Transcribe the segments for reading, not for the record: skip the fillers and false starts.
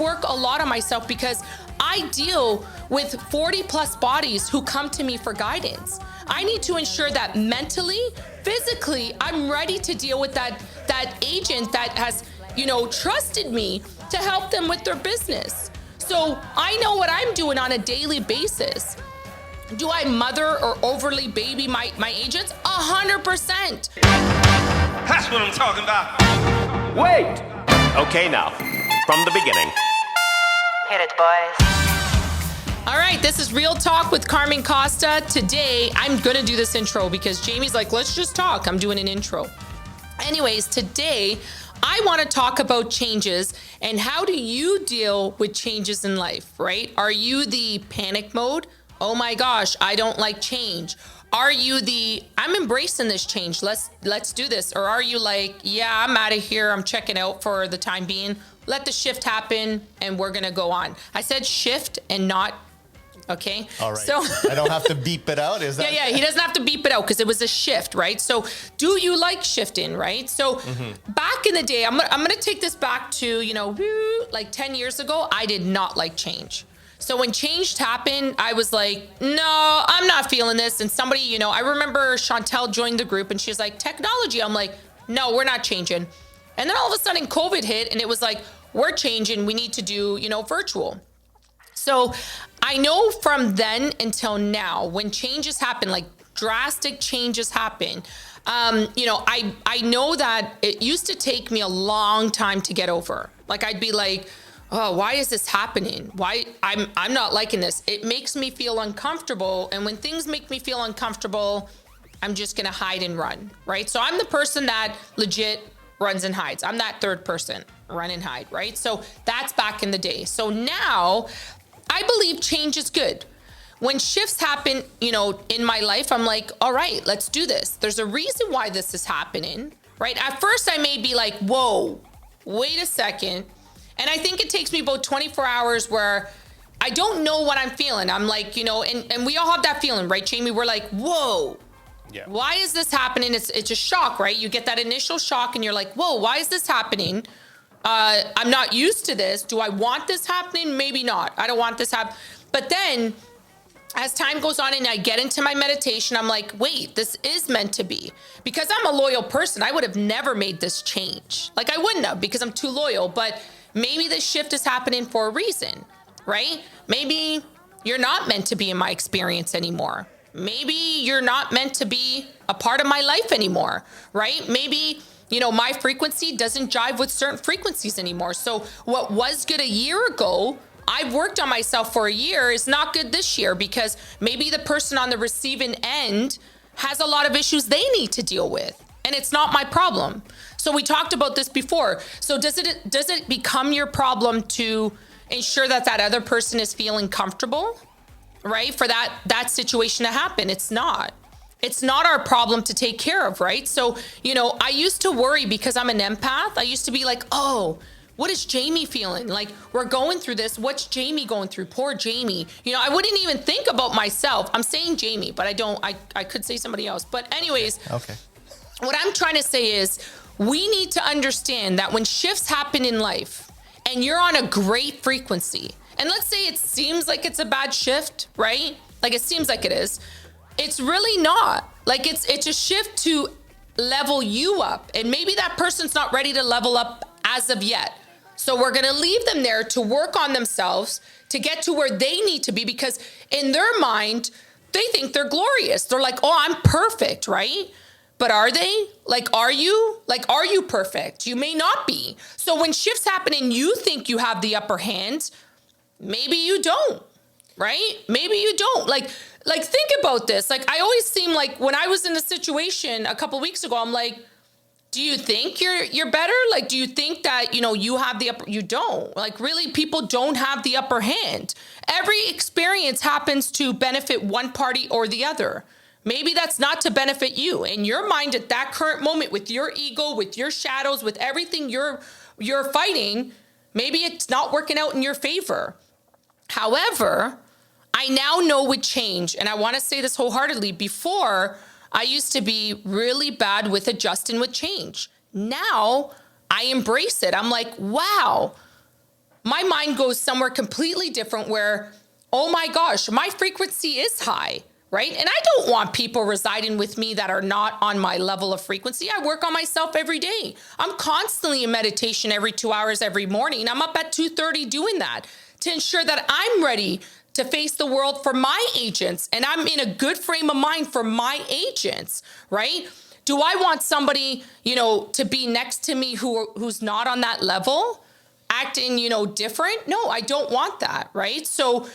work a lot on myself because I deal with 40 plus bodies who come to me for guidance. I need to ensure that mentally, physically, I'm ready to deal with that agent that has, trusted me to help them with their business. So I know what I'm doing on a daily basis. Do I mother or overly baby my agents? 100%. That's what I'm talking about. Wait! Okay, now, from the beginning. Hit it, boys. All right, this is Real Talk with Carmen Costa. Today, I'm going to do this intro because Jamie's like, let's just talk. I'm doing an intro. Anyways, today, I want to talk about changes and how do you deal with changes in life, right? Are you the panic mode? Oh my gosh, I don't like change. Are you I'm embracing this change. Let's do this. Or are you like, yeah, I'm out of here. I'm checking out for the time being. Let the shift happen and we're going to go on. I said shift and not, okay? All right. So I don't have to beep it out, is that? Yeah, he doesn't have to beep it out because it was a shift, right? So do you like shifting, right? So back in the day, I'm gonna take this back to, like 10 years ago, I did not like change. So when change happened, I was like, no, I'm not feeling this. And somebody, I remember Chantel joined the group and she was like, technology. I'm like, no, we're not changing. And then all of a sudden COVID hit and it was like, we're changing. We need to do, know, So I know from then until now, when changes happen, like drastic changes happen, I know that it used to take me a long time to get over. Like I'd be like, oh, why is this happening? Why I'm not liking this. It makes me feel uncomfortable. And when things make me feel uncomfortable, I'm just gonna hide and run, right? So I'm the person that legit runs and hides. I'm that third person, run and hide, right? So that's back in the day. So now I believe change is good. When shifts happen, in my life, I'm like, all right, let's do this. There's a reason why this is happening, right? At first I may be like, whoa, wait a second. And I think it takes me about 24 hours where I don't know what I'm feeling. I'm like, and we all have that feeling, right, Jamie? We're like, whoa, yeah. Why is this happening? It's a shock, right? You get that initial shock and you're like, whoa, why is this happening? I'm not used to this. Do I want this happening? Maybe not. I don't want this happen. But then as time goes on and I get into my meditation, I'm like, wait, this is meant to be. Because I'm a loyal person, I would have never made this change. Like I wouldn't have because I'm too loyal, but maybe this shift is happening for a reason, right? Maybe you're not meant to be in my experience anymore. Maybe you're not meant to be a part of my life anymore, right? Maybe, my frequency doesn't jive with certain frequencies anymore. So what was good a year ago, I've worked on myself for a year, is not good this year because maybe the person on the receiving end has a lot of issues they need to deal with. And it's not my problem. So we talked about this before. So does it become your problem to ensure that other person is feeling comfortable, right? For that situation to happen? It's not. It's not our problem to take care of, right? So, I used to worry because I'm an empath. I used to be like, oh, what is Jamie feeling? Like, we're going through this. What's Jamie going through? Poor Jamie. I wouldn't even think about myself. I'm saying Jamie, but I could say somebody else. But anyways, okay. What I'm trying to say is we need to understand that when shifts happen in life and you're on a great frequency, and let's say it seems like it's a bad shift, right? Like it seems like it is. It's really not. Like it's a shift to level you up. And maybe that person's not ready to level up as of yet. So we're going to leave them there to work on themselves to get to where they need to be because in their mind, they think they're glorious. They're like, oh, I'm perfect, right? But are they? Like, are you? Like, are you perfect? You may not be. So when shifts happen and you think you have the upper hand, maybe you don't, right? Maybe you don't. Like think about this. Like, I always seem like when I was in a situation a couple of weeks ago, I'm like, do you think you're better? Like, do you think that, you have the upper, you don't. Like, really, people don't have the upper hand. Every experience happens to benefit one party or the other. Maybe that's not to benefit you. In your mind at that current moment with your ego, with your shadows, with everything you're fighting, maybe it's not working out in your favor. However, I now know with change, and I want to say this wholeheartedly, before I used to be really bad with adjusting with change. Now I embrace it. I'm like, wow, my mind goes somewhere completely different where, oh my gosh, my frequency is high, right? And I don't want people residing with me that are not on my level of frequency. I work on myself every day. I'm constantly in meditation every 2 hours every morning. I'm up at 2:30 doing that to ensure that I'm ready to face the world for my agents and I'm in a good frame of mind for my agents, right? Do I want somebody, to be next to me who's not on that level, acting, different? No, I don't want that, right? So,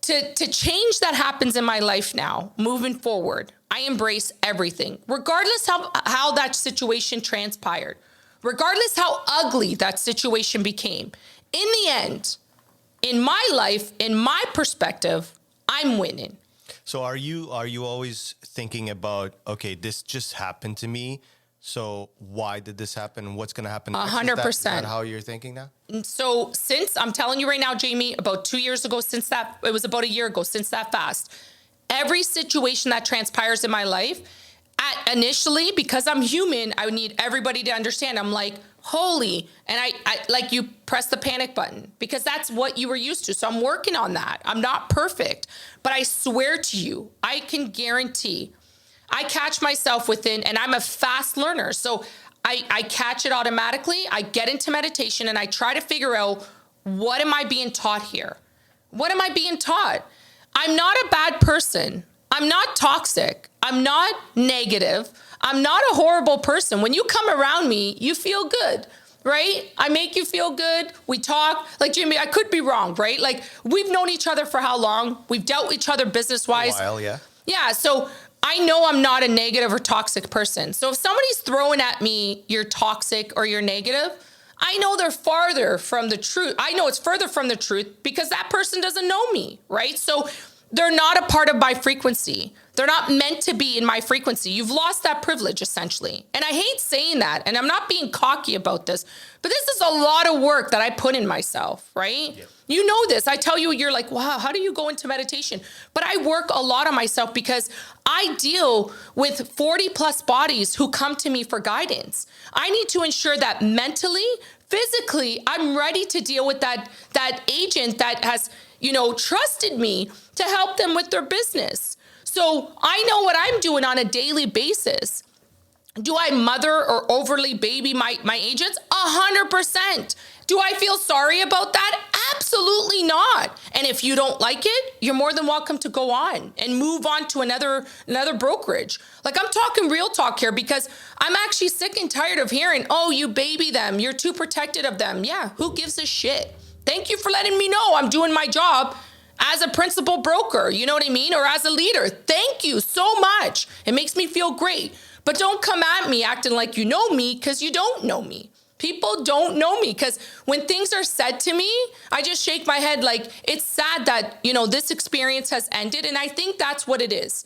to change that happens in my life now, moving forward, I embrace everything, regardless how that situation transpired, regardless how ugly that situation became. In the end, in my life, in my perspective, I'm winning. So are you always thinking about, okay, this just happened to me, so why did this happen? What's going to happen next? 100%. Is that how you're thinking now? So since, I'm telling you right now, Jamie, about 2 years ago, it was about a year ago, since that fast, every situation that transpires in my life, initially, because I'm human, I would need everybody to understand. I'm like, holy, and I like you press the panic button because that's what you were used to. So I'm working on that. I'm not perfect, but I swear to you, I can guarantee I catch myself within, and I'm a fast learner. So I catch it automatically. I get into meditation and I try to figure out, what am I being taught here? What am I being taught? I'm not a bad person. I'm not toxic. I'm not negative. I'm not a horrible person. When you come around me, you feel good, right? I make you feel good. We talk. Like, Jimmy, I could be wrong, right? Like, we've known each other for how long? We've dealt with each other business-wise. A while, yeah. Yeah, so I know I'm not a negative or toxic person. So if somebody's throwing at me, you're toxic or you're negative, I know they're farther from the truth. I know it's further from the truth because that person doesn't know me, right? So they're not a part of my frequency. They're not meant to be in my frequency. You've lost that privilege, essentially. And I hate saying that, and I'm not being cocky about this, but this is a lot of work that I put in myself, right? Yep. You know this. I tell you, you're like, wow, how do you go into meditation? But I work a lot on myself because I deal with 40 plus bodies who come to me for guidance. I need to ensure that mentally, physically, I'm ready to deal with that agent that has, trusted me to help them with their business. So I know what I'm doing on a daily basis. Do I mother or overly baby my agents? 100%. Do I feel sorry about that? Absolutely not. And if you don't like it, you're more than welcome to go on and move on to another brokerage. Like, I'm talking real talk here because I'm actually sick and tired of hearing, oh, you baby them. You're too protected of them. Yeah, who gives a shit? Thank you for letting me know I'm doing my job as a principal broker, you know what I mean? Or as a leader. Thank you so much. It makes me feel great. But don't come at me acting like you know me because you don't know me. People don't know me because when things are said to me, I just shake my head like, it's sad that, this experience has ended. And I think that's what it is.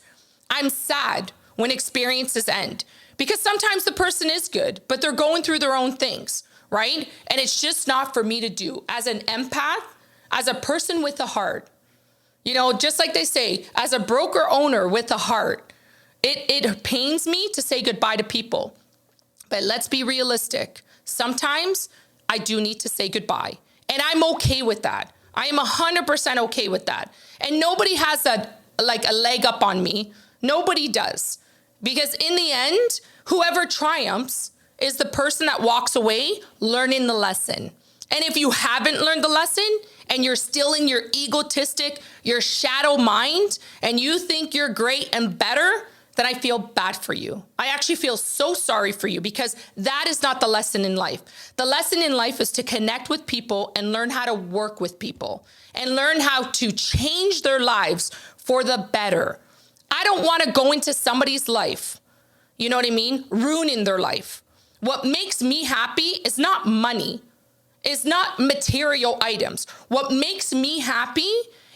I'm sad when experiences end because sometimes the person is good, but they're going through their own things, right? And it's just not for me to do. As an empath, as a person with a heart, just like they say, as a broker owner with a heart, it pains me to say goodbye to people. But let's be realistic. Sometimes I do need to say goodbye. And I'm okay with that. I am 100% okay with that. And nobody has a leg up on me. Nobody does. Because in the end, whoever triumphs is the person that walks away learning the lesson. And if you haven't learned the lesson and you're still in your egotistic, your shadow mind, and you think you're great and better, then I feel bad for you. I actually feel so sorry for you because that is not the lesson in life. The lesson in life is to connect with people and learn how to work with people and learn how to change their lives for the better. I don't want to go into somebody's life, you know what I mean? Ruining their life. What makes me happy is not money. It's not material items. What makes me happy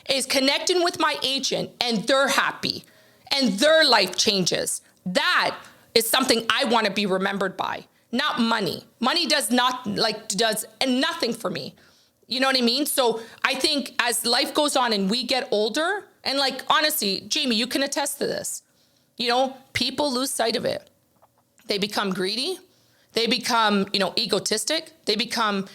is connecting with my agent and they're happy and their life changes. That is something I want to be remembered by, not money. Money does nothing for me. You know what I mean? So I think as life goes on and we get older, and honestly, Jamie, you can attest to this. People lose sight of it. They become greedy. They become, egotistic. They become,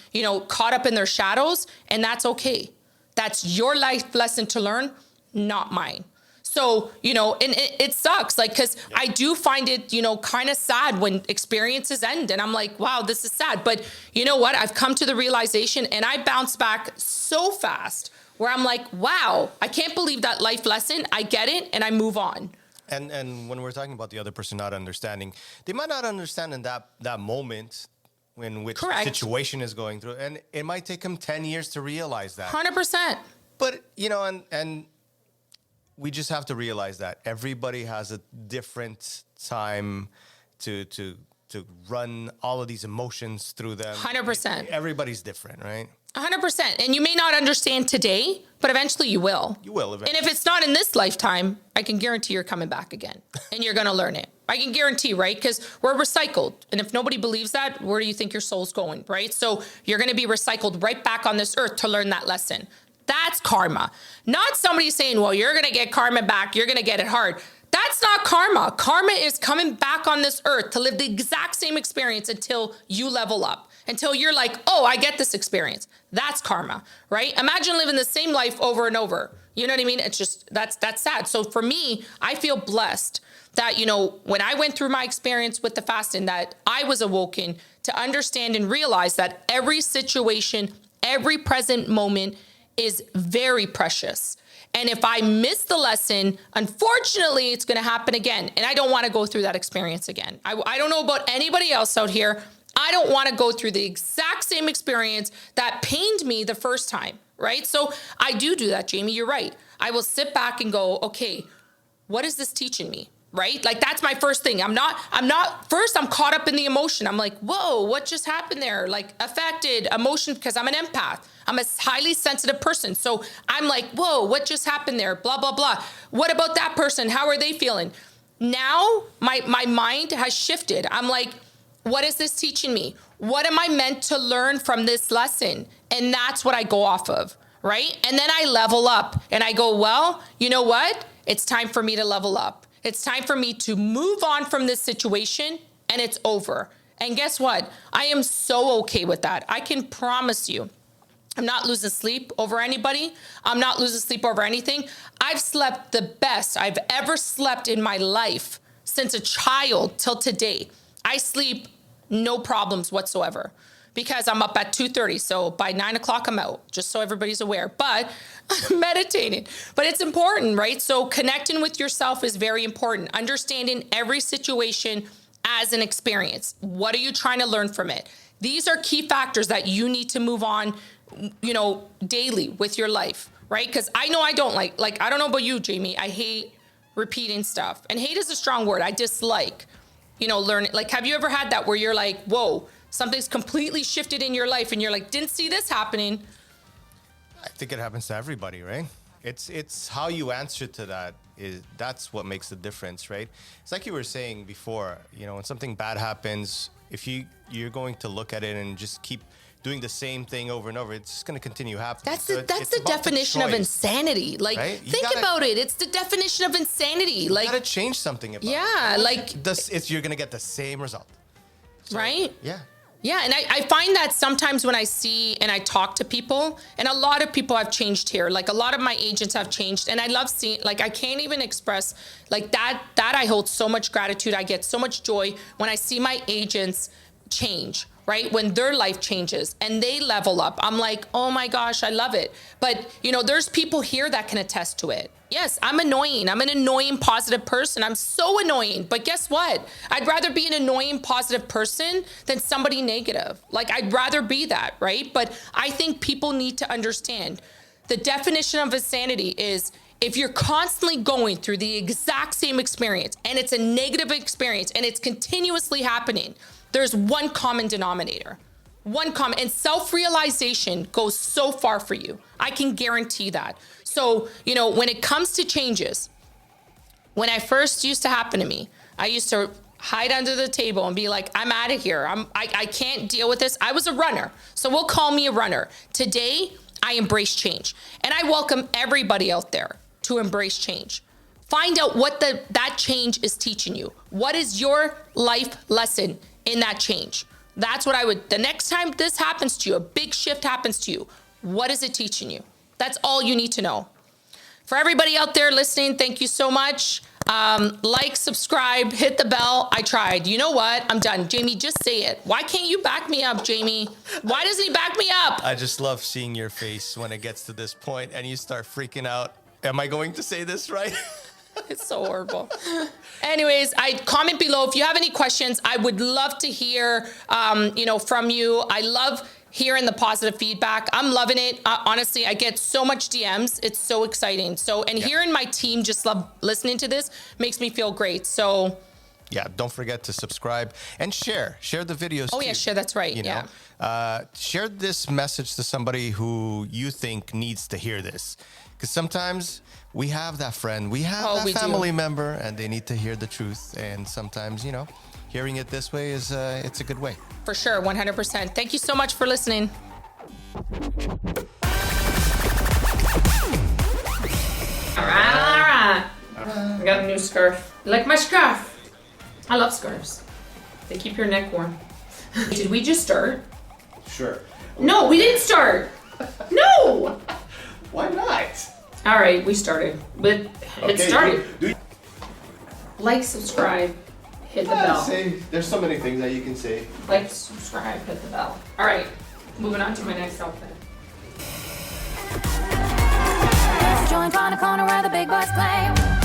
caught up in their shadows, and that's okay. That's your life lesson to learn, not mine. So, and it sucks, like, because I do find it, kind of sad when experiences end. And I'm like, wow, this is sad. But you know what? I've come to the realization, and I bounce back so fast where I'm like, wow, I can't believe that life lesson. I get it, and I move on. And when we're talking about the other person not understanding, they might not understand in that moment when which Correct. situation is going through. And it might take them 10 years to realize that. 100%. But, and we just have to realize that everybody has a different time to run all of these emotions through them. 100%. Everybody's different, right? 100%. And you may not understand today, but eventually you will. You will eventually. And if it's not in this lifetime, I can guarantee you're coming back again and you're going to learn it. I can guarantee, right? Because we're recycled. And if nobody believes that, where do you think your soul's going, right? So you're going to be recycled right back on this earth to learn that lesson. That's karma. Not somebody saying, well, you're going to get karma back. You're going to get it hard. That's not karma. Karma is coming back on this earth to live the exact same experience until you level up, until you're like, oh, I get this experience. That's karma, right? Imagine living the same life over and over. You know what I mean? It's just, that's sad. So for me, I feel blessed that, when I went through my experience with the fasting, that I was awoken to understand and realize that every situation, every present moment is very precious. And if I miss the lesson, unfortunately, it's going to happen again. And I don't want to go through that experience again. I don't know about anybody else out here. I don't want to go through the exact same experience that pained me the first time, right? So I do that, Jamie. You're right. I will sit back and go, okay, what is this teaching me? Right? Like, that's my first thing. I'm caught up in the emotion. I'm like, whoa, what just happened there? Like, affected emotion, because I'm an empath. I'm a highly sensitive person. So I'm like, whoa, what just happened there? Blah, blah, blah. What about that person? How are they feeling? Now my mind has shifted. I'm like, what is this teaching me? What am I meant to learn from this lesson? And that's what I go off of, right? And then I level up and I go, well, you know what? It's time for me to level up. It's time for me to move on from this situation, and it's over. And guess what? I am so okay with that. I can promise you, I'm not losing sleep over anybody. I'm not losing sleep over anything. I've slept the best I've ever slept in my life since a child till today. I sleep no problems whatsoever because I'm up at 2:30. So by 9 o'clock, I'm out, just so everybody's aware. But I'm meditating. But it's important, right? So connecting with yourself is very important. Understanding every situation as an experience. What are you trying to learn from it? These are key factors that you need to move on, daily with your life, right? Because I know I don't like, I don't know about you, Jamie. I hate repeating stuff. And hate is a strong word. I dislike, learning. Like, have you ever had that where you're like, whoa, something's completely shifted in your life and you're like, didn't see this happening? I think it happens to everybody, right? It's how you answer to that's what makes the difference, right? It's like you were saying before, when something bad happens, if you're going to look at it and just keep doing the same thing over and over, it's just going to continue happening. That's the definition of insanity. Like, right? Think about it. It's the definition of insanity. Like, you got to change something about it. Yeah, you're going to get the same result. So, right? Yeah. Yeah, and I find that sometimes when I see and I talk to people, and a lot of people have changed here. Like, a lot of my agents have changed, and I love seeing, I can't even express, that I hold so much gratitude. I get so much joy when I see my agents change, right? When their life changes and they level up, I'm like, oh my gosh, I love it. But, there's people here that can attest to it. Yes, I'm annoying. I'm an annoying, positive person. I'm so annoying. But guess what? I'd rather be an annoying, positive person than somebody negative. I'd rather be that, right? But I think people need to understand the definition of insanity is if you're constantly going through the exact same experience and it's a negative experience and it's continuously happening, there's one common denominator. And self-realization goes so far for you. I can guarantee that. So, when it comes to changes, when I first used to happen to me, I used to hide under the table and be like, I'm out of here. I can't deal with this. I was a runner. So we'll call me a runner. Today, I embrace change. And I welcome everybody out there to embrace change. Find out what that change is teaching you. What is your life lesson in that change. That's what I would, the next time this happens to you, a big shift happens to you, what is it teaching you? That's all you need to know. For everybody out there listening, thank you so much. Like, subscribe, hit the bell. I tried. You know what? I'm done. Jamie, just say it. Why can't you back me up, Jamie? Why doesn't he back me up? I just love seeing your face when it gets to this point and you start freaking out. Am I going to say this right? It's so horrible. Anyways, comment below if you have any questions. I would love to hear, from you. I love hearing the positive feedback. I'm loving it. Honestly, I get so much DMs. It's so exciting. Hearing my team just love listening to this makes me feel great. So yeah, don't forget to subscribe and share the videos. Oh too. yeah, share. That's right. Share this message to somebody who you think needs to hear this, because sometimes we have that friend, we have that family member, and they need to hear the truth. And sometimes, hearing it this way is it's a good way. For sure, 100%. Thank you so much for listening. All right. I got a new scarf. You like my scarf? I love scarves. They keep your neck warm. Did we just start? Sure. No, we didn't start. No. Why not? All right, we started. But it started. Like, subscribe, hit the bell. There's so many things that you can say. Like, subscribe, hit the bell. All right, moving on to my next outfit. Joint on the corner where the big boys play.